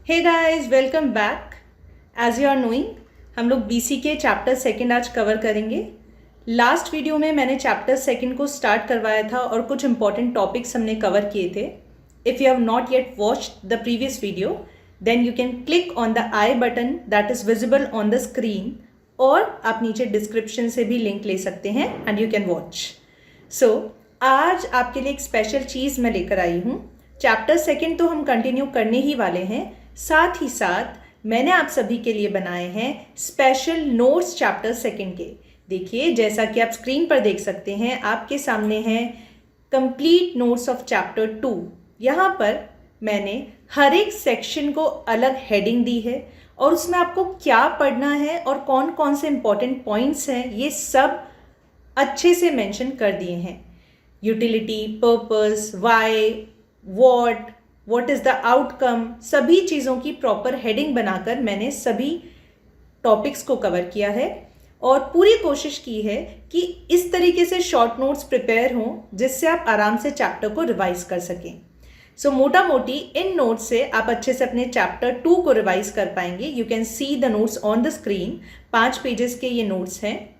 Hey guys, welcome back. As you are knowing, हम लोग BC के चैप्टर सेकंड आज कवर करेंगे। लास्ट वीडियो में मैंने चैप्टर सेकंड को स्टार्ट करवाया था और कुछ इंपॉर्टेंट टॉपिक्स हमने कवर किए थे। If you have not yet watched the previous video, then you can click on the I button that is visible on the screen, और आप नीचे डिस्क्रिप्शन से भी लिंक ले सकते हैं एंड यू कैन वॉच। सो आज आपके लिए एक स्पेशल चीज़ मैं लेकर आई हूँ। चैप्टर सेकंड तो हम कंटिन्यू करने ही वाले हैं, साथ ही साथ मैंने आप सभी के लिए बनाए हैं स्पेशल नोट्स चैप्टर सेकंड के। देखिए, जैसा कि आप स्क्रीन पर देख सकते हैं, आपके सामने हैं कंप्लीट नोट्स ऑफ चैप्टर 2। यहाँ पर मैंने हर एक सेक्शन को अलग हेडिंग दी है और उसमें आपको क्या पढ़ना है और कौन कौन से इंपॉर्टेंट पॉइंट्स हैं, ये सब अच्छे से मेंशन कर दिए हैं। Utility, purpose, why, what is the outcome, सभी चीज़ों की प्रॉपर हेडिंग बनाकर मैंने सभी टॉपिक्स को कवर किया है और पूरी कोशिश की है कि इस तरीके से शॉर्ट नोट्स प्रिपेयर हों जिससे आप आराम से चैप्टर को रिवाइज कर सकें। सो मोटा मोटी इन नोट्स से आप अच्छे से अपने चैप्टर 2 को रिवाइज कर पाएंगे। You can see the notes on the screen. 5 pages के ये नोट्स हैं।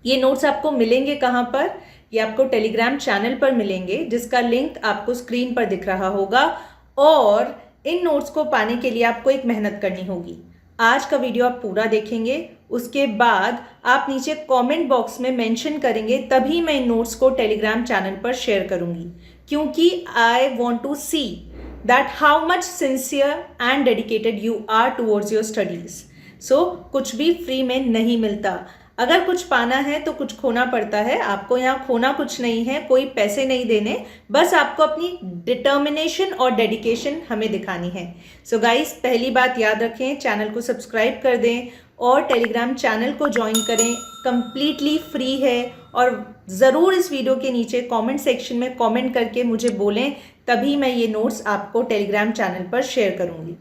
ये नोट्स आपको मिलेंगे कहाँ पर? ये आपको टेलीग्राम चैनल पर मिलेंगे, जिसका लिंक आपको स्क्रीन पर दिख रहा होगा। और इन नोट्स को पाने के लिए आपको एक मेहनत करनी होगी। आज का वीडियो आप पूरा देखेंगे, उसके बाद आप नीचे कमेंट बॉक्स में मेंशन करेंगे, तभी मैं इन नोट्स को टेलीग्राम चैनल पर शेयर करूंगी, क्योंकि I want to see that how much sincere and dedicated you are towards your studies. So कुछ भी फ्री में नहीं मिलता। अगर कुछ पाना है तो कुछ खोना पड़ता है। आपको यहाँ खोना कुछ नहीं है, कोई पैसे नहीं देने, बस आपको अपनी डिटर्मिनेशन और डेडिकेशन हमें दिखानी है। सो गाइस, पहली बात याद रखें, चैनल को सब्सक्राइब कर दें और टेलीग्राम चैनल को ज्वाइन करें। कंप्लीटली फ्री है। और ज़रूर इस वीडियो के नीचे कमेंट सेक्शन में कमेंट करके मुझे बोलें, तभी मैं ये नोट्स आपको टेलीग्राम चैनल पर शेयर करूँगी।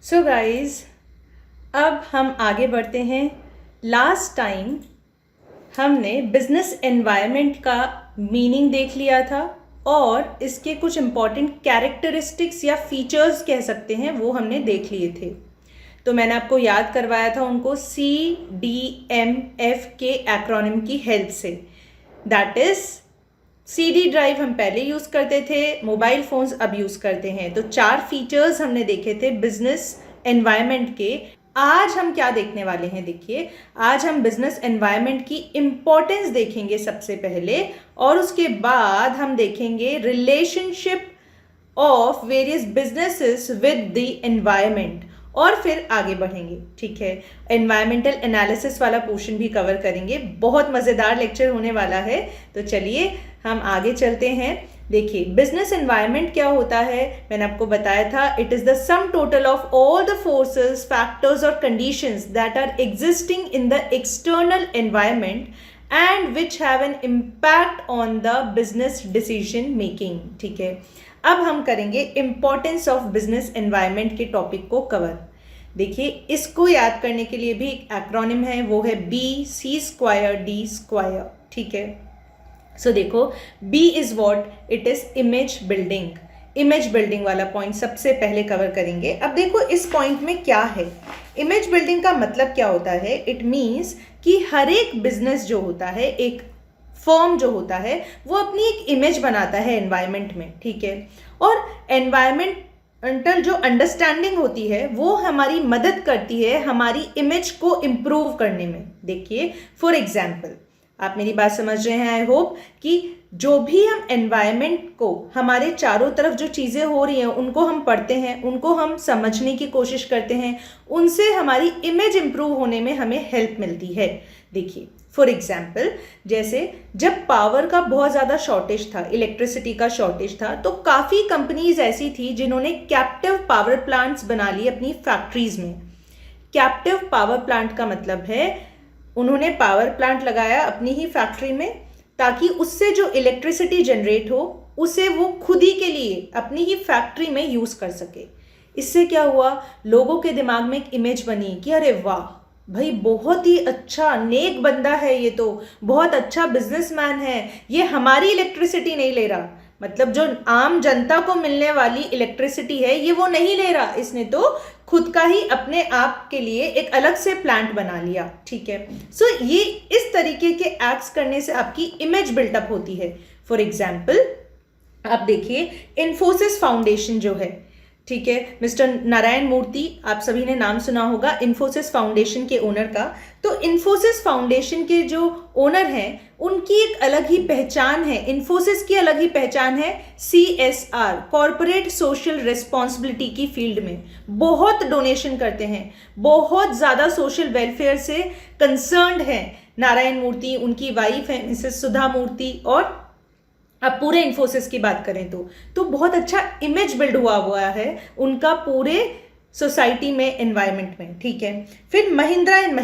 सो गाइस, अब हम आगे बढ़ते हैं। लास्ट टाइम हमने बिजनेस एनवायरनमेंट का मीनिंग देख लिया था और इसके कुछ इम्पॉर्टेंट कैरेक्टरिस्टिक्स या फीचर्स कह सकते हैं, वो हमने देख लिए थे। तो मैंने आपको याद करवाया था उनको CDMF के एक्रोनिम की हेल्प से। दैट इज CD ड्राइव हम पहले यूज़ करते थे, मोबाइल फ़ोन्स अब यूज़ करते हैं। तो 4 फीचर्स हमने देखे थे बिजनेस एनवायरनमेंट के। आज हम क्या देखने वाले हैं? देखिए, आज हम बिजनेस एनवायरनमेंट की इम्पोर्टेंस देखेंगे सबसे पहले, और उसके बाद हम देखेंगे relationship of various businesses with the environment, और फिर आगे बढ़ेंगे। ठीक है, एनवायरमेंटल एनालिसिस वाला पोर्शन भी कवर करेंगे। बहुत मज़ेदार लेक्चर होने वाला है। तो चलिए हम आगे चलते हैं। देखिए, बिजनेस एनवायरनमेंट क्या होता है, मैंने आपको बताया था, it is the sum total of all the forces, factors और conditions that are existing in the external environment and which have an impact on the business decision making. ठीक है, अब हम करेंगे इम्पॉर्टेंस ऑफ बिजनेस एनवायरनमेंट के topic को कवर। देखिए, इसको याद करने के लिए भी एक एक्रोनिम है, वो है BC²D²। ठीक है, सो देखो, B is what? It is image building. Image building वाला पॉइंट सबसे पहले कवर करेंगे। अब देखो, इस पॉइंट में क्या है, इमेज बिल्डिंग का मतलब क्या होता है? इट मीन्स कि हर एक बिजनेस जो होता है, एक फर्म जो होता है, वो अपनी एक इमेज बनाता है एनवायरनमेंट में। ठीक है, और एनवायरनमेंटल जो अंडरस्टैंडिंग होती है वो हमारी मदद करती है हमारी इमेज को इम्प्रूव करने में। देखिए, फॉर एग्जाम्पल, आप मेरी बात समझ रहे हैं, आई होप, कि जो भी हम एनवायरनमेंट को, हमारे चारों तरफ जो चीज़ें हो रही हैं उनको हम पढ़ते हैं, उनको हम समझने की कोशिश करते हैं, उनसे हमारी इमेज इम्प्रूव होने में हमें हेल्प मिलती है। देखिए, फॉर एग्जाम्पल, जैसे जब पावर का बहुत ज़्यादा शॉर्टेज था, इलेक्ट्रिसिटी का शॉर्टेज था, तो काफ़ी कंपनीज ऐसी थी जिन्होंने कैप्टिव पावर प्लांट्स बना लिए अपनी फैक्ट्रीज में। कैप्टिव पावर प्लांट का मतलब है उन्होंने पावर प्लांट लगाया अपनी ही फैक्ट्री में, ताकि उससे जो इलेक्ट्रिसिटी जनरेट हो उसे वो खुद ही के लिए अपनी ही फैक्ट्री में यूज़ कर सके। इससे क्या हुआ, लोगों के दिमाग में एक इमेज बनी कि अरे वाह भाई, बहुत ही अच्छा नेक बंदा है, ये तो बहुत अच्छा बिजनेसमैन है, ये हमारी इलेक्ट्रिसिटी नहीं ले रहा मतलब जो आम जनता को मिलने वाली इलेक्ट्रिसिटी है ये वो नहीं ले रहा, इसने तो खुद का ही अपने आप के लिए एक अलग से प्लांट बना लिया, ठीक है। सो ये इस तरीके के एक्ट्स करने से आपकी इमेज बिल्टअप होती है। फॉर एग्जाम्पल आप देखिए इन्फोसिस फाउंडेशन जो है, ठीक है, मिस्टर नारायण मूर्ति, आप सभी ने नाम सुना होगा इन्फोसिस फाउंडेशन के ओनर का। तो इन्फोसिस फाउंडेशन के जो ओनर हैं उनकी एक अलग ही पहचान है, इन्फोसिस की अलग ही पहचान है CSR, कॉरपोरेट सोशल रिस्पॉन्सिबिलिटी की फील्ड में बहुत डोनेशन करते हैं, बहुत ज़्यादा सोशल वेलफेयर से कंसर्न्ड हैं नारायण मूर्ति, उनकी वाइफ है मिसेस सुधा मूर्ति, और अब पूरे इन्फोसिस की बात करें तो बहुत अच्छा इमेज बिल्ड हुआ है उनका पूरे सोसाइटी में, एनवायरनमेंट में, ठीक है। फिर महिंद्रा एंड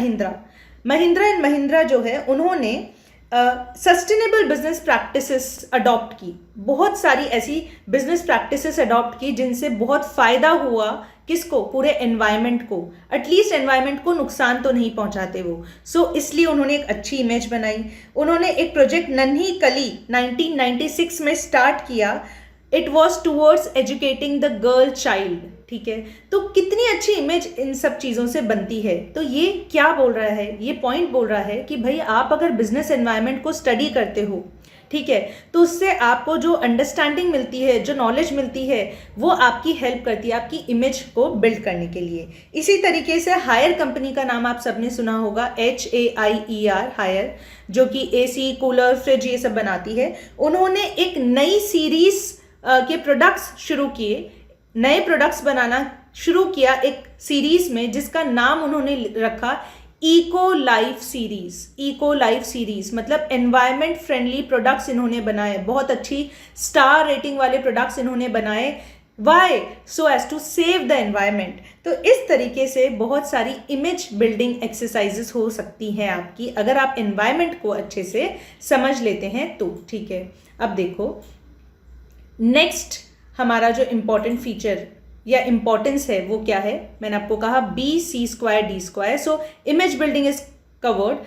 महिंद्रा जो है उन्होंने सस्टेनेबल बिजनेस प्रैक्टिसेस अडॉप्ट की, बहुत सारी ऐसी बिजनेस प्रैक्टिसेस अडॉप्ट की जिनसे बहुत फायदा हुआ, किसको, पूरे एनवायरनमेंट को, एटलीस्ट एनवायरनमेंट को नुकसान तो नहीं पहुंचाते वो। सो इसलिए उन्होंने एक अच्छी इमेज बनाई। उन्होंने एक प्रोजेक्ट नन्ही कली 1996 में स्टार्ट किया, it was towards educating the girl child, ठीक है। तो कितनी अच्छी इमेज इन सब चीज़ों से बनती है। तो ये क्या बोल रहा है, ये पॉइंट बोल रहा है कि भाई आप अगर बिजनेस एनवायरनमेंट को स्टडी करते हो, ठीक है, तो उससे आपको जो अंडरस्टैंडिंग मिलती है, जो नॉलेज मिलती है, वो आपकी हेल्प करती है आपकी इमेज को बिल्ड करने के लिए। इसी तरीके से हायर कंपनी का नाम आप सबने सुना होगा, HAIER, हायर, जो कि AC, कूलर, फ्रिज ये सब बनाती है। उन्होंने एक नई सीरीज के प्रोडक्ट्स शुरू किए, नए प्रोडक्ट्स बनाना शुरू किया एक सीरीज में, जिसका नाम उन्होंने रखा इको लाइफ सीरीज, मतलब एनवायरमेंट फ्रेंडली प्रोडक्ट्स इन्होंने बनाए, बहुत अच्छी स्टार रेटिंग वाले प्रोडक्ट्स इन्होंने बनाए। Why? So as to save the environment. तो इस तरीके से बहुत सारी इमेज बिल्डिंग एक्सरसाइजेस हो सकती हैं आपकी, अगर आप एनवायरमेंट को अच्छे से समझ लेते हैं तो, ठीक है। अब देखो नेक्स्ट हमारा जो इम्पॉर्टेंट फीचर या इम्पॉर्टेंस है वो क्या है, मैंने आपको कहा BC²D²। So image building is covered.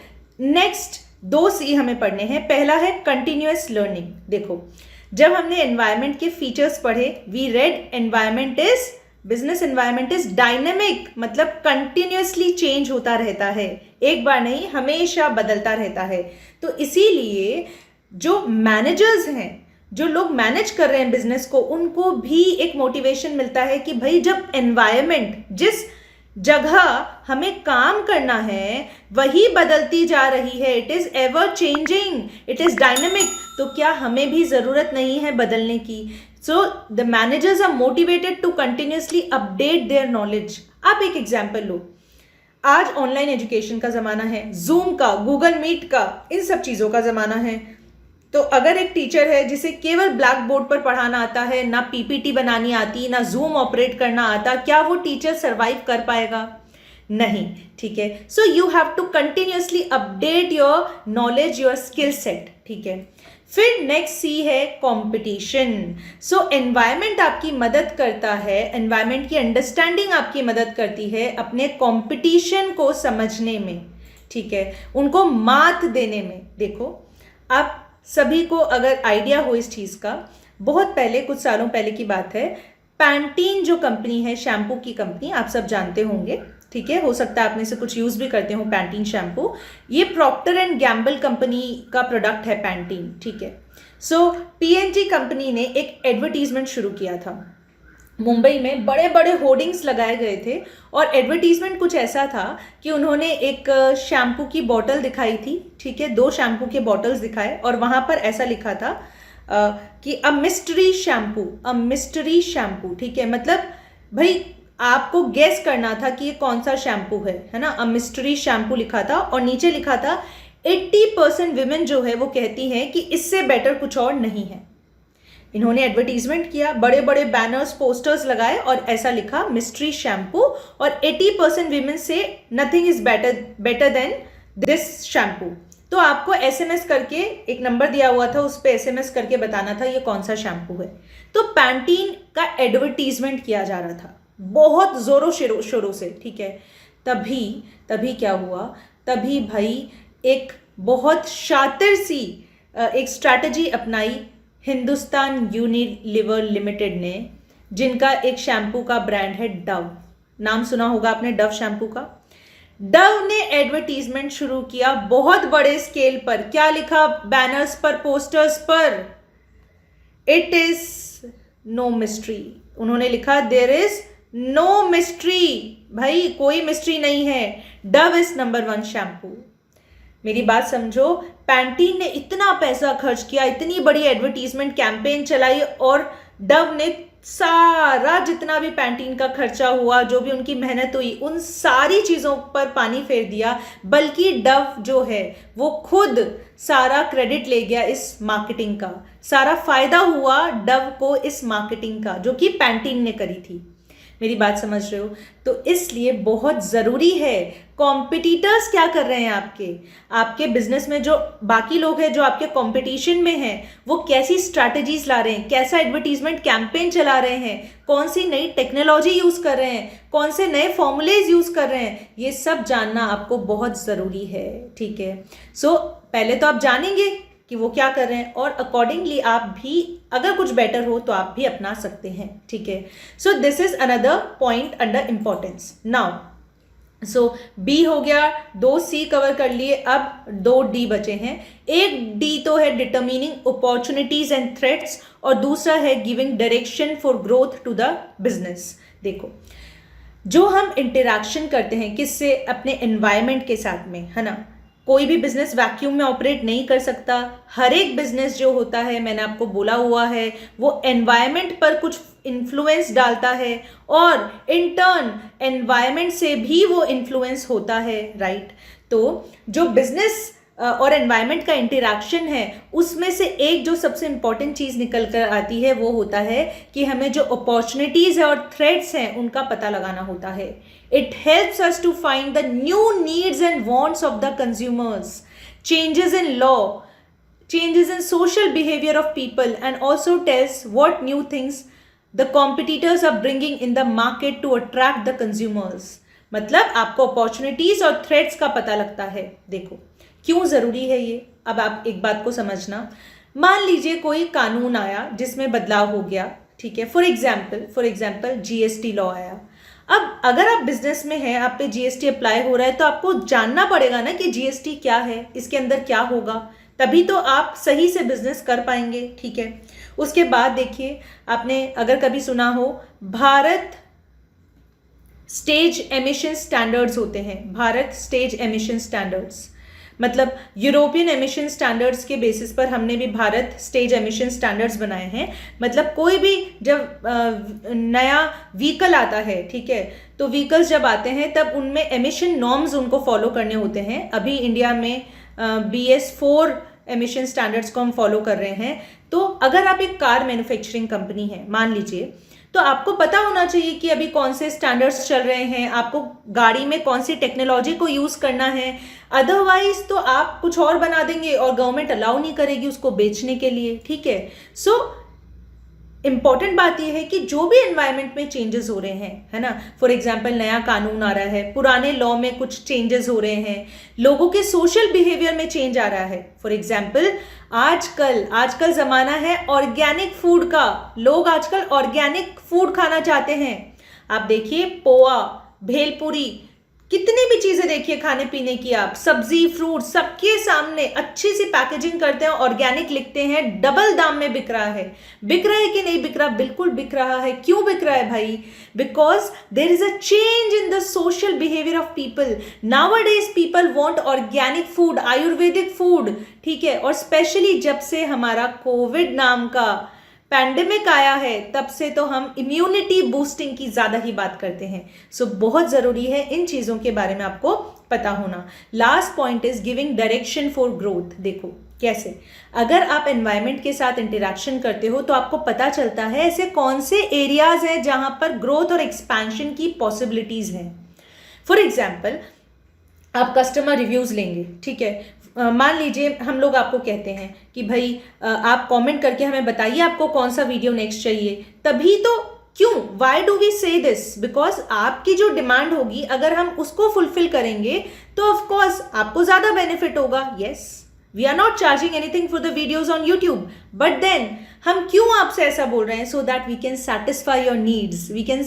Next 2 C हमें पढ़ने हैं। पहला है कंटिन्यूअस लर्निंग। देखो जब हमने एनवायरनमेंट के फीचर्स पढ़े, we read business environment is dynamic, मतलब कंटिन्यूअसली चेंज होता रहता है, एक बार नहीं, हमेशा बदलता रहता है। तो इसीलिए जो मैनेजर्स हैं, जो लोग मैनेज कर रहे हैं बिजनेस को, उनको भी एक मोटिवेशन मिलता है कि भाई जब एनवायरनमेंट, जिस जगह हमें काम करना है वही बदलती जा रही है, it is ever changing, it is dynamic, तो क्या हमें भी जरूरत नहीं है बदलने की। So the managers are motivated to continuously update their knowledge. आप एक एग्जाम्पल लो, आज ऑनलाइन एजुकेशन का जमाना है, जूम का, गूगल मीट का, इन सब चीजों का जमाना है। तो अगर एक टीचर है जिसे केवल ब्लैक बोर्ड पर पढ़ाना आता है, ना PPT बनानी आती, ना जूम ऑपरेट करना आता, क्या वो टीचर सरवाइव कर पाएगा? नहीं, ठीक है। So you have to continuously update your knowledge, your skill set, ठीक है। फिर नेक्स्ट C है कंपटीशन। सो एनवायरनमेंट आपकी मदद करता है, एनवायरनमेंट की अंडरस्टैंडिंग आपकी मदद करती है अपने कंपटीशन को समझने में, ठीक है, उनको मात देने में। देखो आप सभी को अगर आइडिया हो इस चीज़ का, बहुत पहले, कुछ सालों पहले की बात है, पैंटीन जो कंपनी है, शैम्पू की कंपनी, आप सब जानते होंगे, ठीक है, हो सकता है आप में से कुछ यूज़ भी करते हो पैंटीन शैम्पू। ये प्रॉक्टर एंड गैम्बल कंपनी का प्रोडक्ट है पैंटीन, ठीक है। सो P&G कंपनी ने एक एडवर्टीजमेंट शुरू किया था। मुंबई में बड़े बड़े होर्डिंग्स लगाए गए थे और एडवर्टीजमेंट कुछ ऐसा था कि उन्होंने एक शैम्पू की बोतल दिखाई थी, ठीक है, 2 शैम्पू के बॉटल्स दिखाए और वहाँ पर ऐसा लिखा था कि अ मिस्ट्री शैम्पू, ठीक है, मतलब भाई आपको गेस करना था कि ये कौन सा शैम्पू है ना, अ मिस्ट्री शैम्पू लिखा था और नीचे लिखा था 80% विमेन जो है वो कहती हैं कि इससे बेटर कुछ और नहीं है। इन्होंने एडवर्टीजमेंट किया, बड़े बड़े बैनर्स, पोस्टर्स लगाए और ऐसा लिखा मिस्ट्री शैम्पू, और 80% वीमेन से nothing is better than this shampoo. तो आपको SMS करके, एक नंबर दिया हुआ था, उस पर SMS करके बताना था ये कौन सा शैम्पू है। तो पैंटीन का एडवर्टीजमेंट किया जा रहा था बहुत जोरों शोरों से, ठीक है। तभी क्या हुआ, तभी भाई एक बहुत शातिर सी एक स्ट्रैटेजी अपनाई हिंदुस्तान यूनिलीवर लिमिटेड ने, जिनका एक शैम्पू का ब्रांड है डव, नाम सुना होगा आपने डव शैम्पू का। डव ने एडवर्टीजमेंट शुरू किया बहुत बड़े स्केल पर। क्या लिखा बैनर्स पर, पोस्टर्स पर? It is no mystery. उन्होंने लिखा देयर इज नो मिस्ट्री। भाई कोई मिस्ट्री नहीं है, डव इज नंबर 1 शैम्पू। मेरी बात समझो, पैंटीन ने इतना पैसा खर्च किया, इतनी बड़ी एडवर्टीजमेंट कैंपेन चलाई, और डव ने सारा जितना भी पैंटीन का खर्चा हुआ, जो भी उनकी मेहनत हुई, उन सारी चीज़ों पर पानी फेर दिया। बल्कि डव जो है वो खुद सारा क्रेडिट ले गया इस मार्केटिंग का। सारा फायदा हुआ डव को इस मार्केटिंग का, जो कि पैंटीन ने करी थी। मेरी बात समझ रहे हो? तो इसलिए बहुत ज़रूरी है, कॉम्पिटिटर्स क्या कर रहे हैं आपके बिजनेस में, जो बाकी लोग हैं जो आपके कंपटीशन में हैं, वो कैसी स्ट्रैटेजीज ला रहे हैं, कैसा एडवर्टीजमेंट कैंपेन चला रहे हैं, कौन सी नई टेक्नोलॉजी यूज़ कर रहे हैं, कौन से नए फॉर्मूलेज यूज़ कर रहे हैं, ये सब जानना आपको बहुत ज़रूरी है। ठीक है, सो पहले तो आप जानेंगे कि वो क्या कर रहे हैं, और अकॉर्डिंगली आप भी अगर कुछ बेटर हो तो आप भी अपना सकते हैं। ठीक है, so this is another point under importance. Now so B हो गया, 2 सी कवर कर लिए, अब 2 डी बचे हैं। एक डी तो है डिटर्मिनिंग अपॉर्चुनिटीज एंड थ्रेट्स, और दूसरा है giving direction for growth to the business. देखो, जो हम इंटरेक्शन करते हैं किससे, अपने एनवायरमेंट के साथ में, है ना। कोई भी बिजनेस वैक्यूम में ऑपरेट नहीं कर सकता। हर एक बिजनेस जो होता है, मैंने आपको बोला हुआ है, वो एनवायरमेंट पर कुछ इन्फ्लुएंस डालता है, और इन टर्न एनवायरमेंट से भी वो इन्फ्लुएंस होता है, राइट। तो जो बिजनेस और एनवायरनमेंट का इंटरेक्शन है, उसमें से एक जो सबसे इंपॉर्टेंट चीज़ निकल कर आती है वो होता है कि हमें जो अपॉर्चुनिटीज़ है और थ्रेट्स हैं उनका पता लगाना होता है। It helps us to find the new needs and wants of the consumers, changes in law, changes in social behavior of people, and also tells what new things the competitors are bringing in the market to attract the consumers। मतलब आपको opportunities और threats का पता लगता है। देखो क्यों ज़रूरी है ये, अब आप एक बात को समझना। मान लीजिए कोई कानून आया जिसमें बदलाव हो गया, ठीक है, फॉर एग्जाम्पल जीएसटी लॉ आया। अब अगर आप बिजनेस में हैं, आप पे जीएसटी अप्लाई हो रहा है, तो आपको जानना पड़ेगा ना कि जीएसटी क्या है, इसके अंदर क्या होगा, तभी तो आप सही से बिजनेस कर पाएंगे। ठीक है, उसके बाद देखिए, आपने अगर कभी सुना हो भारत स्टेज एमिशन स्टैंडर्ड्स होते हैं, भारत स्टेज एमिशन स्टैंडर्ड्स, मतलब यूरोपियन एमिशन स्टैंडर्ड्स के बेसिस पर हमने भी भारत स्टेज एमिशन स्टैंडर्ड्स बनाए हैं। मतलब कोई भी जब नया व्हीकल आता है, ठीक है, तो व्हीकल्स जब आते हैं तब उनमें एमिशन नॉर्म्स उनको फॉलो करने होते हैं। अभी इंडिया में BS4 एमिशन स्टैंडर्ड्स को हम फॉलो कर रहे हैं। तो अगर आप एक कार मैन्युफैक्चरिंग कंपनी है मान लीजिए, तो आपको पता होना चाहिए कि अभी कौन से स्टैंडर्ड्स चल रहे हैं, आपको गाड़ी में कौन सी टेक्नोलॉजी को यूज़ करना है। अदरवाइज तो आप कुछ और बना देंगे और गवर्नमेंट अलाउ नहीं करेगी उसको बेचने के लिए। ठीक है, सो इंपॉर्टेंट बात यह है कि जो भी एनवायरनमेंट में चेंजेस हो रहे हैं, है ना, फॉर एग्जांपल नया कानून आ रहा है, पुराने लॉ में कुछ चेंजेस हो रहे हैं, लोगों के सोशल बिहेवियर में चेंज आ रहा है। फॉर एग्जांपल आजकल ज़माना है ऑर्गेनिक फूड का, लोग आजकल ऑर्गेनिक फूड खाना चाहते हैं। आप देखिए पोहा, भेलपुरी, कितनी भी चीज़ें देखिए खाने पीने की, आप सब्जी फ्रूट सबके सामने अच्छी सी पैकेजिंग करते हैं, ऑर्गेनिक लिखते हैं, डबल दाम में बिक रहा है कि नहीं बिक रहा? बिल्कुल बिक रहा है। क्यों बिक रहा है भाई? Because there is a change in the social behaviour of people. Nowadays people want organic food, Ayurvedic food, ठीक है, और स्पेशली जब से हमारा कोविड नाम का पैंडेमिक आया है तब से तो हम इम्यूनिटी बूस्टिंग की ज़्यादा ही बात करते हैं। सो बहुत ज़रूरी है इन चीज़ों के बारे में आपको पता होना। Last point is giving direction for growth. देखो कैसे, अगर आप एनवायरनमेंट के साथ इंटरेक्शन करते हो तो आपको पता चलता है ऐसे कौन से एरियाज हैं जहाँ पर ग्रोथ और एक्सपेंशन की पॉसिबिलिटीज़ हैं। फॉर एग्जाम्पल आप कस्टमर रिव्यूज़ लेंगे, ठीक है, मान लीजिए हम लोग आपको कहते हैं कि भाई आप कमेंट करके हमें बताइए आपको कौन सा वीडियो नेक्स्ट चाहिए। तभी तो, क्यों, वाई डू वी से दिस? बिकॉज आपकी जो डिमांड होगी अगर हम उसको फुलफिल करेंगे तो ऑफ कोर्स आपको ज़्यादा बेनिफिट होगा। Yes, we are not charging anything for the videos on YouTube, but then हम क्यों आपसे ऐसा बोल रहे हैं? So that we can satisfy your needs, we can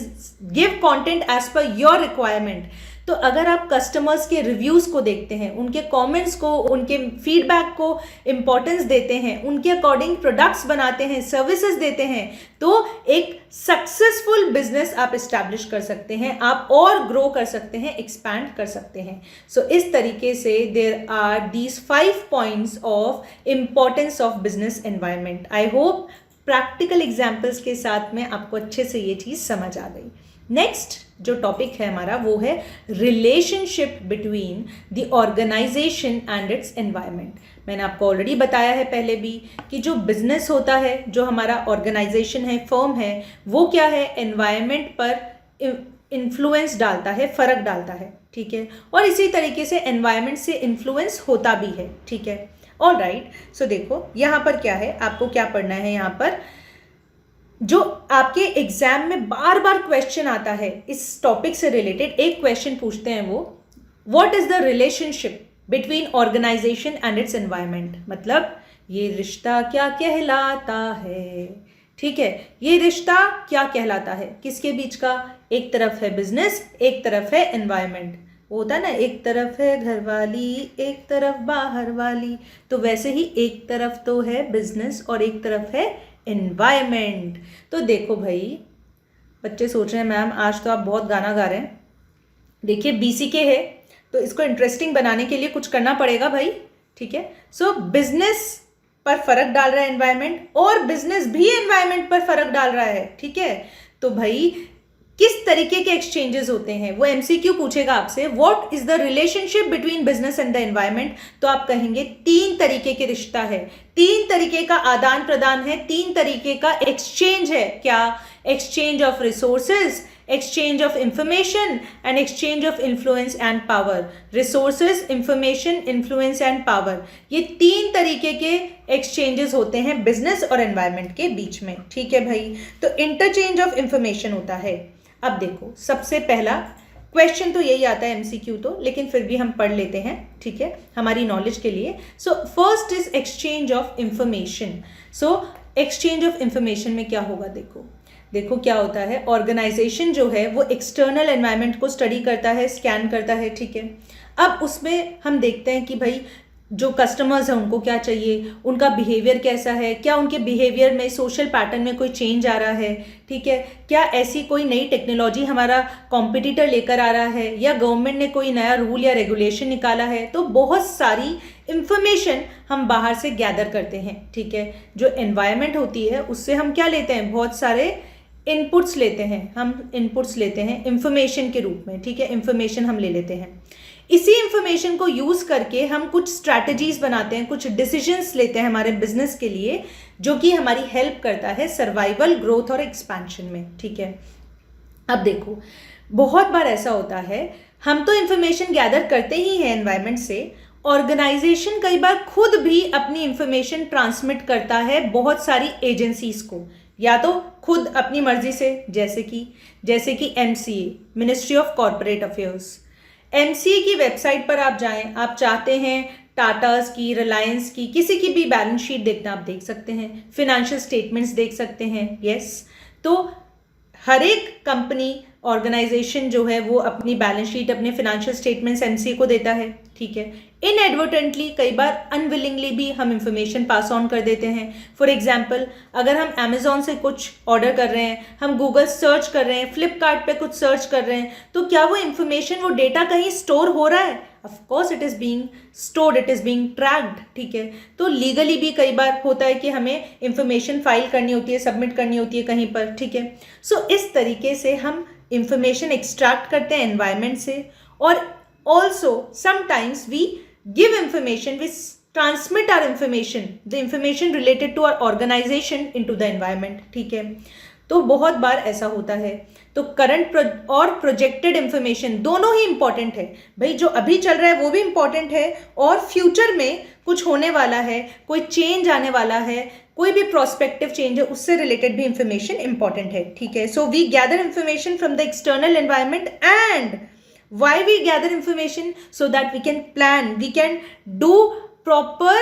give content as per your requirement. तो अगर आप कस्टमर्स के रिव्यूज़ को देखते हैं, उनके कमेंट्स को, उनके फीडबैक को इम्पोर्टेंस देते हैं, उनके अकॉर्डिंग प्रोडक्ट्स बनाते हैं, सर्विसेज देते हैं, तो एक सक्सेसफुल बिजनेस आप इस्टेब्लिश कर सकते हैं, आप और ग्रो कर सकते हैं, एक्सपैंड कर सकते हैं। सो इस तरीके से there are these 5 points of importance of business environment. I hope practical examples के साथ में आपको अच्छे से ये चीज़ समझ आ गई। नेक्स्ट जो टॉपिक है हमारा वो है relationship between the organisation and its environment. मैंने आपको ऑलरेडी बताया है पहले भी कि जो बिजनेस होता है, जो हमारा ऑर्गेनाइजेशन है, फर्म है, वो क्या है, एनवायरनमेंट पर इन्फ्लुएंस डालता है, फ़र्क डालता है, ठीक है। और इसी तरीके से एनवायरनमेंट से इन्फ्लुएंस होता भी है, ठीक है। ऑल राइट, सो देखो यहाँ पर क्या है, आपको क्या पढ़ना है। यहाँ पर जो आपके एग्जाम में बार बार क्वेश्चन आता है इस टॉपिक से रिलेटेड, एक क्वेश्चन पूछते हैं वो, what is the relationship between organization and its environment. मतलब ये रिश्ता क्या कहलाता है, ठीक है, ये रिश्ता क्या कहलाता है, किसके बीच का? एक तरफ है बिजनेस, एक तरफ है एनवायरनमेंट। वो होता है ना, एक तरफ है घरवाली, एक तरफ बाहर वाली, तो वैसे ही एक तरफ तो है बिजनेस और एक तरफ है एनवायरनमेंट। तो देखो भाई, बच्चे सोच रहे हैं मैम आज तो आप बहुत गाना गा रहे हैं। देखिए BCK है तो इसको इंटरेस्टिंग बनाने के लिए कुछ करना पड़ेगा भाई, ठीक है। सो बिजनेस पर फर्क डाल रहा है एनवायरनमेंट, और बिजनेस भी एनवायरनमेंट पर फर्क डाल रहा है, ठीक है। तो भाई किस तरीके के एक्सचेंजेस होते हैं, वो MCQ पूछेगा आपसे, what is the relationship between business and the environment. तो आप कहेंगे 3 तरीके के रिश्ता है, 3 तरीके का आदान प्रदान है, 3 तरीके का एक्सचेंज है। क्या? Exchange of resources, exchange of information and exchange of influence and power. Resources, information, influence and power, ये 3 तरीके के एक्सचेंजेस होते हैं बिजनेस और एनवायरनमेंट के बीच में, ठीक है भाई। तो इंटरचेंज ऑफ इंफॉर्मेशन होता है। अब देखो, सबसे पहला क्वेश्चन तो यही आता है MCQ तो, लेकिन फिर भी हम पढ़ लेते हैं, ठीक है, हमारी नॉलेज के लिए। So first is exchange of information. So exchange of information में क्या होगा, देखो क्या होता है, ऑर्गेनाइजेशन जो है वो एक्सटर्नल एनवायरनमेंट को स्टडी करता है, स्कैन करता है, ठीक है। अब उसमें हम देखते हैं कि भाई जो कस्टमर्स हैं उनको क्या चाहिए, उनका बिहेवियर कैसा है, क्या उनके बिहेवियर में सोशल पैटर्न में कोई चेंज आ रहा है, ठीक है, क्या ऐसी कोई नई टेक्नोलॉजी हमारा कॉम्पिटिटर लेकर आ रहा है, या गवर्नमेंट ने कोई नया रूल या रेगुलेशन निकाला है। तो बहुत सारी इंफॉर्मेशन हम बाहर से गैदर करते हैं, ठीक है। जो एनवायरनमेंट होती है उससे हम क्या लेते हैं, बहुत सारे इनपुट्स लेते हैं, हम इनपुट्स लेते हैं इंफॉर्मेशन के रूप में, ठीक है, इंफॉर्मेशन हम ले लेते हैं। इसी इंफॉर्मेशन को यूज करके हम कुछ स्ट्रैटेजीज बनाते हैं, कुछ डिसीजंस लेते हैं हमारे बिजनेस के लिए, जो कि हमारी हेल्प करता है सर्वाइवल, ग्रोथ और एक्सपेंशन में, ठीक है। अब देखो, बहुत बार ऐसा होता है, हम तो इंफॉर्मेशन गैदर करते ही हैं एनवायरनमेंट से, ऑर्गेनाइजेशन कई बार खुद भी अपनी इंफॉर्मेशन ट्रांसमिट करता है बहुत सारी एजेंसीज को, या तो खुद अपनी मर्जी से, जैसे कि MCA, ministry of corporate affairs. MCA की वेबसाइट पर आप जाएं, आप चाहते हैं टाटास की, रिलायंस की, किसी की भी बैलेंस शीट देखना, आप देख सकते हैं, फिनेंशियल स्टेटमेंट्स देख सकते हैं, यस। तो हर एक कंपनी, ऑर्गेनाइजेशन जो है वो अपनी बैलेंस शीट, अपने फिनेंशियल स्टेटमेंट्स MCA को देता है, ठीक है। इनएडवर्टेंटली, कई बार अनविलिंगली भी हम इंफॉर्मेशन पास ऑन कर देते हैं। फॉर एग्जाम्पल, अगर हम अमेजोन से कुछ ऑर्डर कर रहे हैं, हम गूगल सर्च कर रहे हैं, फ्लिपकार्ट पे कुछ सर्च कर रहे हैं, तो क्या वो इंफॉर्मेशन, वो डेटा कहीं स्टोर हो रहा है? Of course it is being stored, it is being tracked, ठीक है। तो लीगली भी कई बार होता है कि हमें इंफॉर्मेशन फाइल करनी होती है, सबमिट करनी होती है कहीं पर, ठीक है। सो इस तरीके से हम इंफॉर्मेशन एक्सट्रैक्ट करते हैं एनवायरनमेंट से, और also sometimes we give information, we transmit our information, the information related to our organization into the environment, ठीक है। तो बहुत बार ऐसा होता है। तो करंट और प्रोजेक्टेड इंफॉर्मेशन दोनों ही इंपॉर्टेंट है भाई, जो अभी चल रहा है वो भी इंपॉर्टेंट है, और फ्यूचर में कुछ होने वाला है, कोई चेंज आने वाला है, कोई भी प्रोस्पेक्टिव चेंज है, उससे रिलेटेड भी इंफॉर्मेशन इंपॉर्टेंट है, ठीक है। So we gather information from the external environment, and why we gather information? So that we can plan, we can do proper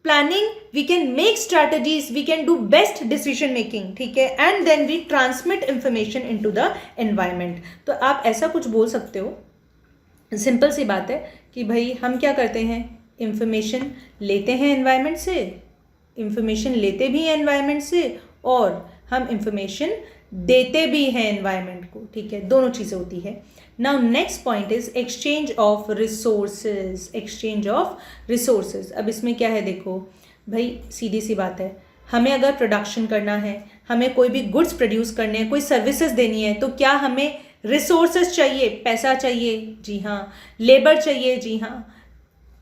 planning, we can make strategies, we can do best decision making, ठीक है, and then we transmit information into the environment. तो आप ऐसा कुछ बोल सकते हो, simple सी बात है कि भाई हम क्या करते हैं, इंफॉर्मेशन लेते हैं एनवायरनमेंट से, इंफॉर्मेशन लेते भी हैं एनवायरनमेंट से, और हम इंफॉर्मेशन देते भी हैं एनवायरनमेंट को, ठीक है, दोनों चीज़ें होती है। Now next point is exchange of resources, exchange of resources. अब इसमें क्या है, देखो भाई सीधी सी बात है, हमें अगर प्रोडक्शन करना है, हमें कोई भी गुड्स प्रोड्यूस करने हैं, कोई सर्विसेज देनी है, तो क्या हमें रिसोर्सेज चाहिए, पैसा चाहिए, जी हाँ, लेबर चाहिए, जी हाँ,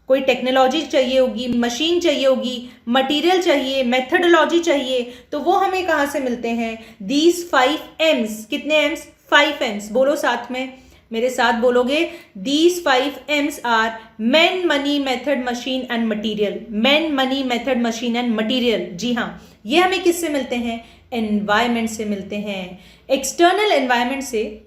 कोई टेक्नोलॉजी चाहिए होगी, मशीन चाहिए होगी, मटेरियल चाहिए, मेथडोलॉजी चाहिए, तो वो हमें कहाँ से मिलते हैं, दीज 5 M's। कितने एम्स, 5 M's, बोलो साथ में, मेरे साथ बोलोगे, these 5 M's are man, money, method, machine and material. Man, money, method, machine and material, जी हाँ, ये हमें किससे मिलते हैं, एनवायरमेंट से मिलते हैं। एक्सटर्नल एनवायरमेंट से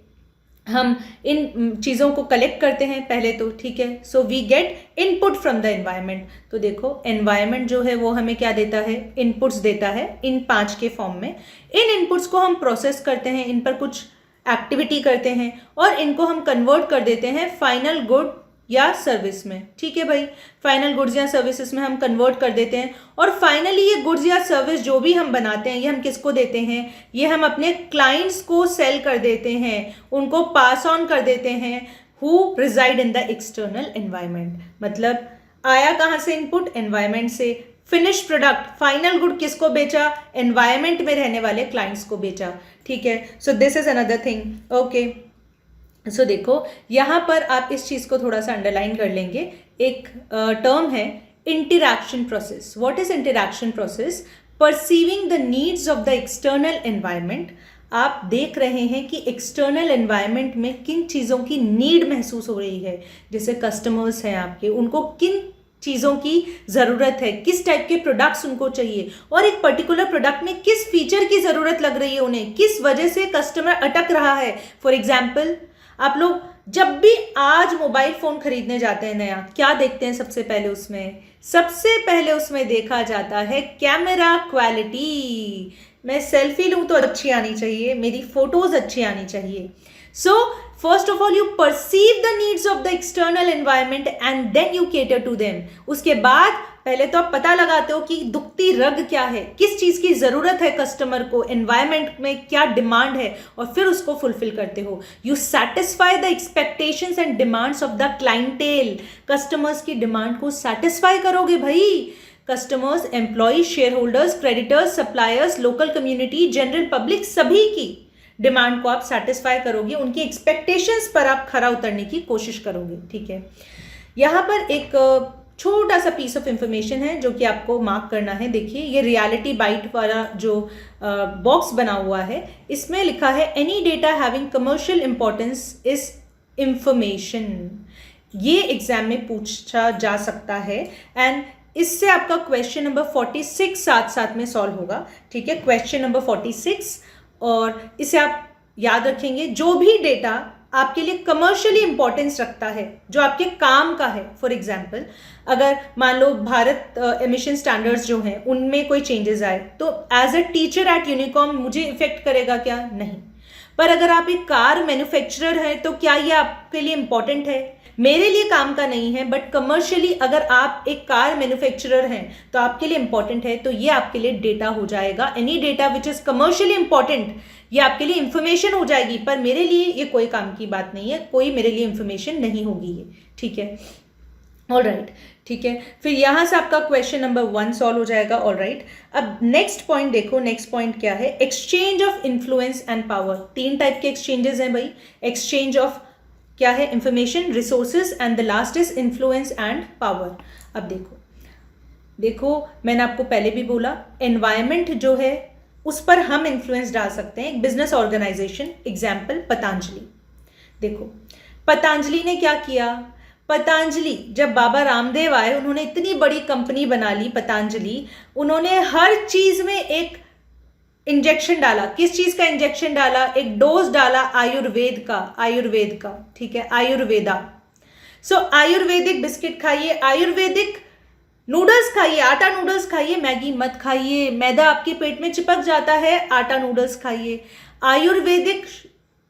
हम इन चीज़ों को कलेक्ट करते हैं पहले तो, ठीक है, so we get input from the environment. तो देखो एनवायरनमेंट जो है वो हमें क्या देता है, इनपुट्स देता है इन 5 के फॉर्म में। इन इनपुट्स को हम प्रोसेस करते हैं, इन पर कुछ एक्टिविटी करते हैं और इनको हम कन्वर्ट कर देते हैं फाइनल गुड या सर्विस में, ठीक है भाई, फाइनल गुड्स या सर्विसेज में हम कन्वर्ट कर देते हैं। और फाइनली ये गुड्स या सर्विस जो भी हम बनाते हैं, ये हम किसको देते हैं, ये हम अपने क्लाइंट्स को सेल कर देते हैं, उनको पास ऑन कर देते हैं, who reside in the external environment. मतलब आया कहाँ से इनपुट, एनवायरनमेंट से, फिनिश प्रोडक्ट, फाइनल गुड किसको बेचा, एनवायरनमेंट में रहने वाले क्लाइंट्स को बेचा, ठीक है। So this is another thing, okay. So देखो यहाँ पर आप इस चीज़ को थोड़ा सा अंडरलाइन कर लेंगे, एक टर्म है interaction process. What is interaction process, perceiving the needs of the external environment. आप देख रहे हैं कि एक्सटर्नल एनवायरनमेंट में किन चीज़ों की नीड महसूस हो रही है, जैसे कस्टमर्स हैं आपके, उनको किन चीज़ों की ज़रूरत है, किस टाइप के प्रोडक्ट्स उनको चाहिए, और एक पर्टिकुलर प्रोडक्ट में किस फीचर की ज़रूरत लग रही है उन्हें, किस वजह से कस्टमर अटक रहा है। फॉर एग्जाम्पल, आप लोग जब भी आज मोबाइल फ़ोन खरीदने जाते हैं नया, क्या देखते हैं सबसे पहले उसमें, सबसे पहले उसमें देखा जाता है कैमरा क्वालिटी। मैं सेल्फी लूँ तो अच्छी आनी चाहिए, मेरी फोटोज़ अच्छी आनी चाहिए। So first of all you perceive the needs of the external environment and then you cater to them. उसके बाद पहले तो आप पता लगाते हो कि दुखती रग क्या है, किस चीज़ की ज़रूरत है कस्टमर को, एनवायरनमेंट में क्या डिमांड है, और फिर उसको फुलफिल करते हो। You satisfy the expectations and demands of the clientele. Customers की डिमांड को सेटिस्फाई करोगे भाई। Customers, employ, shareholders, creditors, suppliers, local community, general public, सभी की डिमांड को आप सेटिस्फाई करोगे, उनकी एक्सपेक्टेशंस पर आप खरा उतरने की कोशिश करोगे, ठीक है। यहाँ पर एक छोटा सा पीस ऑफ इंफॉर्मेशन है जो कि आपको मार्क करना है। देखिए ये रियलिटी बाइट वाला जो बॉक्स बना हुआ है, इसमें लिखा है any data having commercial importance is information. ये एग्जाम में पूछा जा सकता है एंड इससे आपका क्वेश्चन नंबर 46 साथ साथ में सॉल्व होगा, ठीक है, क्वेश्चन नंबर 46। और इसे आप याद रखेंगे, जो भी डेटा आपके लिए कमर्शियली इंपॉर्टेंस रखता है, जो आपके काम का है। फॉर एग्जाम्पल, अगर मान लो भारत एमिशन स्टैंडर्ड्स जो हैं उनमें कोई चेंजेस आए तो as a teacher at Unicom मुझे इफेक्ट करेगा क्या, नहीं। पर अगर आप एक कार मैन्युफैक्चरर हैं तो क्या ये आपके लिए इंपॉर्टेंट है, मेरे लिए काम का नहीं है, बट कमर्शियली अगर आप एक कार मैन्युफैक्चरर हैं तो आपके लिए इंपॉर्टेंट है, तो ये आपके लिए डेटा हो जाएगा। Any data which is commercially important, ये आपके लिए इंफॉर्मेशन हो जाएगी, पर मेरे लिए ये कोई काम की बात नहीं है, कोई मेरे लिए इंफॉर्मेशन नहीं होगी ये, ठीक है। ऑल राइट, ठीक है, फिर यहाँ से आपका क्वेश्चन नंबर 1 सॉल्व हो जाएगा। ऑल राइट, अब नेक्स्ट पॉइंट देखो, नेक्स्ट पॉइंट क्या है, exchange of influence and power. 3 type के एक्सचेंजेस हैं भाई, एक्सचेंज ऑफ क्या है, information, resources, and the last is influence and power. अब देखो मैंने आपको पहले भी बोला, एनवायरनमेंट जो है उस पर हम इन्फ्लुएंस डाल सकते हैं। एक बिजनेस ऑर्गेनाइजेशन, एग्जाम्पल पतंजलि। देखो पतंजलि ने क्या किया, पतंजलि जब बाबा रामदेव आए, उन्होंने इतनी बड़ी कंपनी बना ली पतंजलि, उन्होंने हर चीज में एक इंजेक्शन डाला। किस चीज का इंजेक्शन डाला, एक डोज डाला आयुर्वेद का, ठीक है, आयुर्वेदा। सो आयुर्वेदिक बिस्किट खाइए, आयुर्वेदिक नूडल्स खाइए, आटा नूडल्स खाइए, मैगी मत खाइए, मैदा आपके पेट में चिपक जाता है, आटा नूडल्स खाइए। आयुर्वेदिक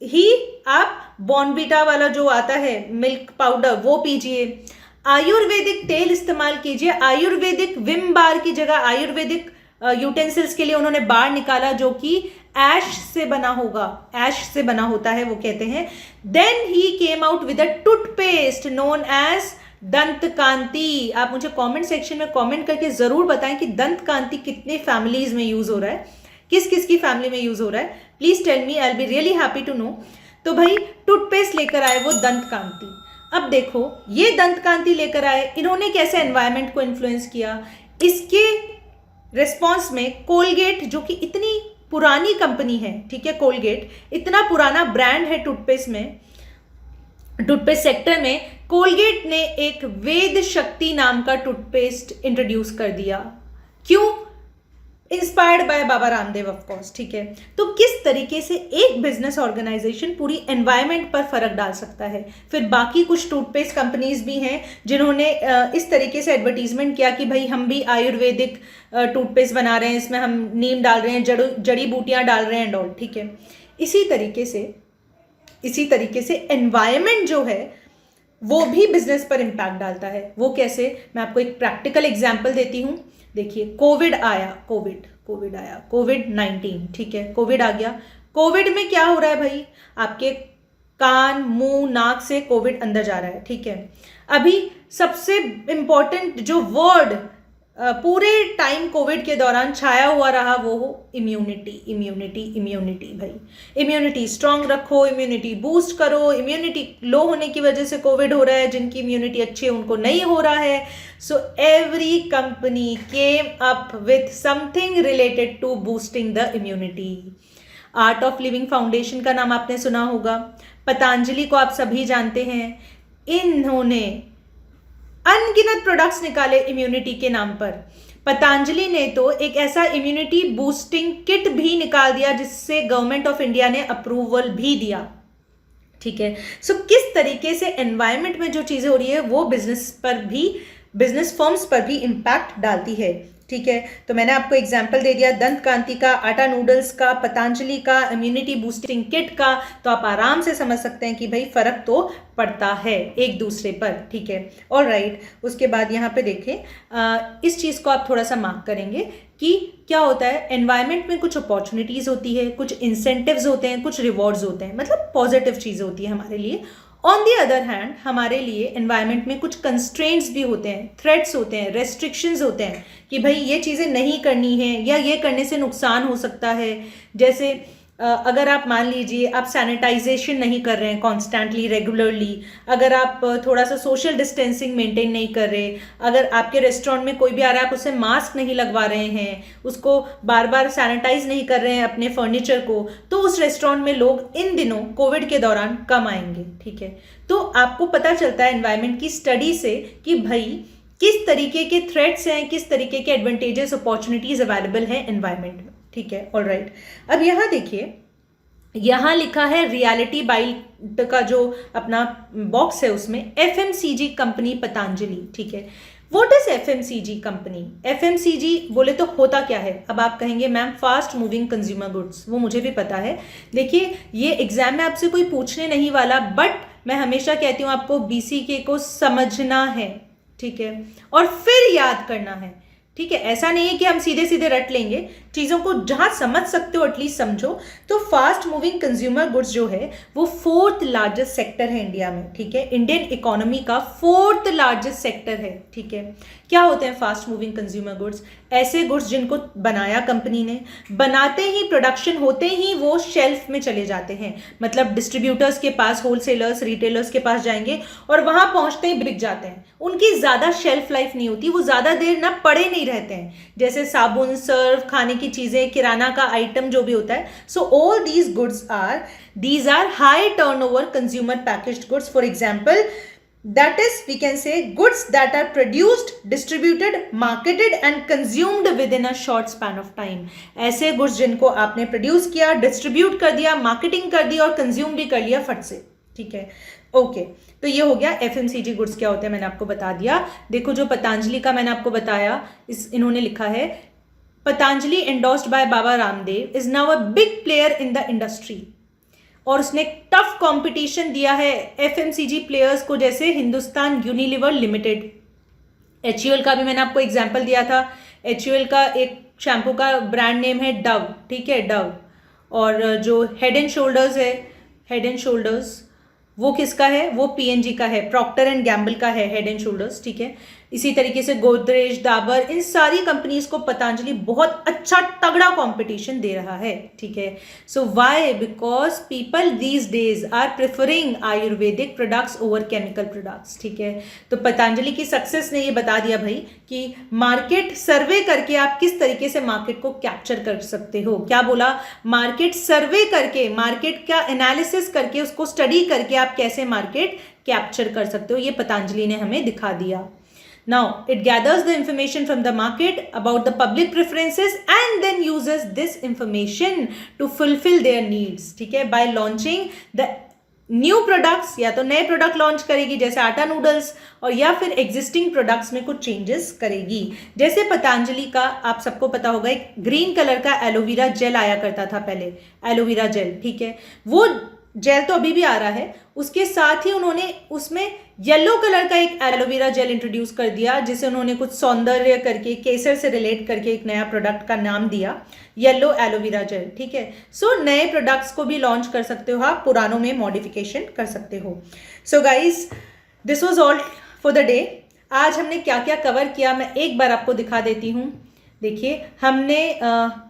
ही आप बॉर्नवीटा वाला जो आता है मिल्क पाउडर वो पीजिए। आयुर्वेदिक तेल इस्तेमाल कीजिए। आयुर्वेदिक विम बार की जगह आयुर्वेदिक यूटेंसिल्स के लिए उन्होंने बार निकाला जो कि ऐश से बना होगा, ऐश से बना होता है वो कहते हैं। Then he came out with a toothpaste known as Dant Kanti. आप मुझे कमेंट सेक्शन में कमेंट करके जरूर बताएं कि दंत कांति कितने फैमिलीज में यूज हो रहा है, किस किस की फैमिली में यूज हो रहा है। Please tell me, I will be really happy to know. तो भाई टूथपेस्ट लेकर आए वो दंत कांति। अब देखो ये दंत कांति लेकर आए, इन्होंने कैसे एनवायरमेंट को इन्फ्लुएंस किया। इसके रिस्पॉन्स में कोलगेट जो कि इतनी पुरानी कंपनी है, ठीक है, कोलगेट इतना पुराना ब्रांड है टूथपेस्ट में, टूथपेस्ट सेक्टर में, कोलगेट ने एक वेद शक्ति नाम का टूथपेस्ट इंट्रोड्यूस कर दिया। क्यों? Inspired by Baba Ramdev of course, ठीक है। तो किस तरीके से एक बिजनेस ऑर्गेनाइजेशन पूरी एनवायरनमेंट पर फर्क डाल सकता है। फिर बाकी कुछ टूथपेस्ट कंपनीज भी हैं जिन्होंने इस तरीके से एडवर्टीजमेंट किया कि भाई हम भी आयुर्वेदिक टूथपेस्ट बना रहे हैं, इसमें हम नीम डाल रहे हैं, जड़ी बूटियां डाल रहे हैं एंड ऑल, ठीक है। इसी तरीके से एनवायरनमेंट जो है वो भी बिजनेस पर इम्पैक्ट डालता है। वो कैसे, मैं आपको एक प्रैक्टिकल एग्जाम्पल देती हूँ। देखिए कोविड 19, ठीक है, कोविड आ गया। कोविड में क्या हो रहा है भाई, आपके कान मुंह नाक से कोविड अंदर जा रहा है, ठीक है। अभी सबसे इंपॉर्टेंट जो वर्ड पूरे टाइम कोविड के दौरान छाया हुआ रहा वो हो इम्यूनिटी। भाई इम्यूनिटी स्ट्रांग रखो, इम्यूनिटी बूस्ट करो। इम्यूनिटी लो होने की वजह से कोविड हो रहा है, जिनकी इम्यूनिटी अच्छी है उनको नहीं हो रहा है। So every company came up with something related to boosting the immunity. Art of Living Foundation का नाम आपने सुना होगा, पतंजलि को आप सभी जानते हैं। इन्होंने अनगिनत प्रोडक्ट्स निकाले इम्यूनिटी के नाम पर। पतंजलि ने तो एक ऐसा इम्यूनिटी बूस्टिंग किट भी निकाल दिया जिससे गवर्नमेंट ऑफ इंडिया ने अप्रूवल भी दिया, ठीक है। सो किस तरीके से एनवायरनमेंट में जो चीजें हो रही है वो बिजनेस फर्म्स पर भी इम्पैक्ट डालती है, ठीक है। तो मैंने आपको एग्जाम्पल दे दिया दंत कांति का, आटा नूडल्स का, पतंजलि का, इम्यूनिटी बूस्टिंग किट का। तो आप आराम से समझ सकते हैं कि भाई फर्क तो पड़ता है एक दूसरे पर, ठीक है। और राइट, उसके बाद यहाँ पे देखें, इस चीज़ को आप थोड़ा सा मार्क करेंगे कि क्या होता है एनवायरनमेंट में कुछ अपॉर्चुनिटीज़ होती है, कुछ इंसेंटिव्स होते हैं, कुछ रिवॉर्ड्स होते हैं, मतलब पॉजिटिव चीज़ होती है हमारे लिए। ऑन दी अदर हैंड हमारे लिए एनवायरनमेंट में कुछ कंस्ट्रेंट्स भी होते हैं, थ्रेट्स होते हैं, रेस्ट्रिक्शंस होते हैं कि भाई ये चीज़ें नहीं करनी है या ये करने से नुकसान हो सकता है। जैसे अगर आप मान लीजिए आप सैनिटाइजेशन नहीं कर रहे हैं कॉन्स्टेंटली रेगुलरली, अगर आप थोड़ा सा सोशल डिस्टेंसिंग मेंटेन नहीं कर रहे, अगर आपके रेस्टोरेंट में कोई भी आ रहा है आप उसे मास्क नहीं लगवा रहे हैं, उसको बार बार सैनिटाइज नहीं कर रहे हैं अपने फर्नीचर को, तो उस रेस्टोरेंट में लोग इन दिनों कोविड के दौरान कम आएंगे, ठीक है। तो आपको पता चलता है एनवायरनमेंट की स्टडी से कि भाई किस तरीके के थ्रेट्स हैं, किस तरीके के एडवांटेजेस अपॉर्चुनिटीज अवेलेबल हैं एनवायरनमेंट में, ठीक है। ऑल राइट, अब यहाँ देखिए, यहाँ लिखा है रियलिटी बाइट का जो अपना बॉक्स है उसमें एफएमसीजी कंपनी पतंजलि, ठीक है। What is FMCG company? FMCG बोले तो होता क्या है? अब आप कहेंगे ma'am fast moving consumer goods, वो मुझे भी पता है। देखिए ये एग्जाम में आपसे कोई पूछने नहीं वाला, बट मैं हमेशा कहती हूँ आपको बीसीके को समझना है, ठीक है, और फिर याद करना है, ठीक है। ऐसा नहीं है कि हम सीधे सीधे रट लेंगे, चीज़ों को जहाँ समझ सकते हो एटलीस्ट समझो। तो फास्ट मूविंग कंज्यूमर गुड्स जो है वो 4th लार्जेस्ट सेक्टर है इंडिया में, ठीक है। इंडियन इकोनॉमी का 4th लार्जेस्ट सेक्टर है, ठीक है। क्या होते हैं फास्ट मूविंग कंज्यूमर गुड्स? ऐसे गुड्स जिनको बनाया कंपनी ने, बनाते ही प्रोडक्शन होते ही वो शेल्फ में चले जाते हैं, मतलब डिस्ट्रीब्यूटर्स के पास, होलसेलर्स रिटेलर्स के पास जाएंगे और वहां पहुंचते ही बिक जाते हैं। उनकी ज्यादा शेल्फ लाइफ नहीं होती, वो ज्यादा देर ना पड़े नहीं रहते हैं, जैसे साबुन, सर्फ, खाने की चीजें, किराना का आइटम जो भी होता है। So all these goods are high turnover consumer packaged goods. For example, that is, we can say goods that are produced, distributed, marketed and consumed within a short span of time. ऐसे goods जिनको आपने produce किया, distribute कर दिया, marketing कर दी और consume भी कर लिया फट से, ठीक है। ओके तो ये हो गया एफएमसीजी गुड्स क्या होते हैं, मैंने आपको बता दिया। देखो जो पतंजलि का मैंने आपको बताया, इन्होंने लिखा है Patanjali endorsed by Baba Ramdev is now a big player in the industry, और उसने टफ कंपटीशन दिया है एफएमसीजी प्लेयर्स को, जैसे हिंदुस्तान यूनिलीवर लिमिटेड। एचयूएल का भी मैंने आपको एग्जांपल दिया था। एचयूएल का एक शैम्पू का ब्रांड नेम है डव, ठीक है, डव। और जो हेड एंड शोल्डर्स है, हेड एंड शोल्डर्स वो किसका है, वो पीएनजी का है, प्रॉक्टर एंड गैम्बल का है हेड एंड शोल्डर्स, ठीक है। इसी तरीके से गोदरेज, डाबर, इन सारी कंपनीज को पतंजलि बहुत अच्छा तगड़ा कंपटीशन दे रहा है, ठीक है। So why, because people these days are preferring ayurvedic products over chemical products, ठीक है। तो पतंजलि की सक्सेस ने ये बता दिया भाई कि मार्केट सर्वे करके आप किस तरीके से मार्केट को कैप्चर कर सकते हो। क्या बोला, मार्केट सर्वे करके, मार्केट का एनालिसिस करके, उसको स्टडी करके आप कैसे मार्केट कैप्चर कर सकते हो, ये पतंजलि ने हमें दिखा दिया। Now, it gathers the information from the market about the public preferences and then uses this information to fulfill their needs, ठीक है, by launching the new products, या तो नए प्रोडक्ट लॉन्च करेगी जैसे आटा नूडल्स, और या फिर एग्जिस्टिंग प्रोडक्ट्स में कुछ चेंजेस करेगी। जैसे पतंजलि का आप सबको पता होगा एक ग्रीन कलर का एलोवेरा जेल आया करता था पहले, एलोवेरा जेल, ठीक है, वो जेल तो अभी भी आ रहा है। उसके साथ ही उन्होंने उसमें येलो कलर का एक एलोवेरा जेल इंट्रोड्यूस कर दिया, जिसे उन्होंने कुछ सौंदर्य करके, केसर से रिलेट करके एक नया प्रोडक्ट का नाम दिया, येलो एलोवेरा जेल, ठीक है। सो नए प्रोडक्ट्स को भी लॉन्च कर सकते हो आप, पुरानों में मॉडिफिकेशन कर सकते हो। So guys, this was all for the day. आज हमने क्या क्या कवर किया मैं एक बार आपको दिखा देती हूँ। देखिए, हमने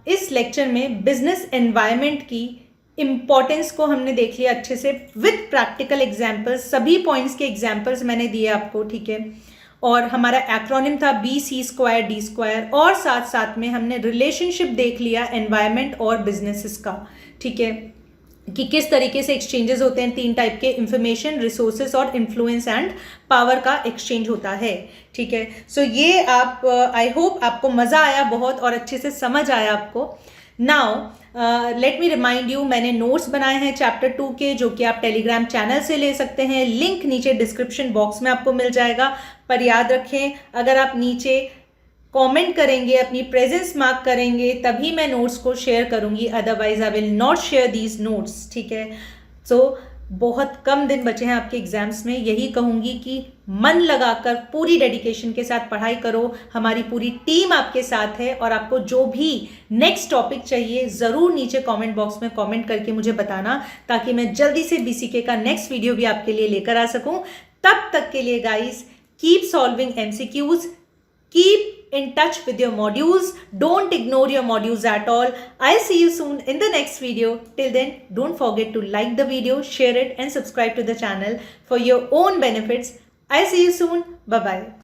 इस लेक्चर में बिजनेस एनवायरनमेंट की इम्पॉर्टेंस को हमने देख लिया अच्छे से, विथ प्रैक्टिकल एग्जाम्पल्स, सभी पॉइंट्स के एग्जाम्पल्स मैंने दिए आपको, ठीक है। और हमारा एक्रोनिम था BC² D², और साथ साथ में हमने रिलेशनशिप देख लिया एनवायरनमेंट और बिजनेसेस का, ठीक है, कि किस तरीके से एक्सचेंजेस होते हैं, 3 टाइप के, इंफॉर्मेशन, रिसोर्सेज और इन्फ्लुएंस एंड पावर का एक्सचेंज होता है, ठीक है। सो ये आप, आई होप आपको मज़ा आया बहुत और अच्छे से समझ आया आपको। Now let me remind you, मैंने नोट्स बनाए हैं चैप्टर 2 के, जो कि आप टेलीग्राम चैनल से ले सकते हैं, लिंक नीचे डिस्क्रिप्शन बॉक्स में आपको मिल जाएगा। पर याद रखें, अगर आप नीचे कमेंट करेंगे, अपनी प्रेजेंस मार्क करेंगे, तभी मैं नोट्स को शेयर करूंगी, otherwise I will not share these notes, ठीक है। सो बहुत कम दिन बचे हैं आपके एग्जाम्स में, यही कहूंगी कि मन लगाकर पूरी डेडिकेशन के साथ पढ़ाई करो। हमारी पूरी टीम आपके साथ है, और आपको जो भी नेक्स्ट टॉपिक चाहिए ज़रूर नीचे कमेंट बॉक्स में कमेंट करके मुझे बताना, ताकि मैं जल्दी से BCK का नेक्स्ट वीडियो भी आपके लिए लेकर आ सकूं। तब तक के लिए guys, keep solving MCQs, keep in touch with your modules, don't ignore your modules at all. I'll see you soon in the next video. Till then, don't forget to like the video, share it and subscribe to the channel for your own benefits. I'll see you soon. Bye bye.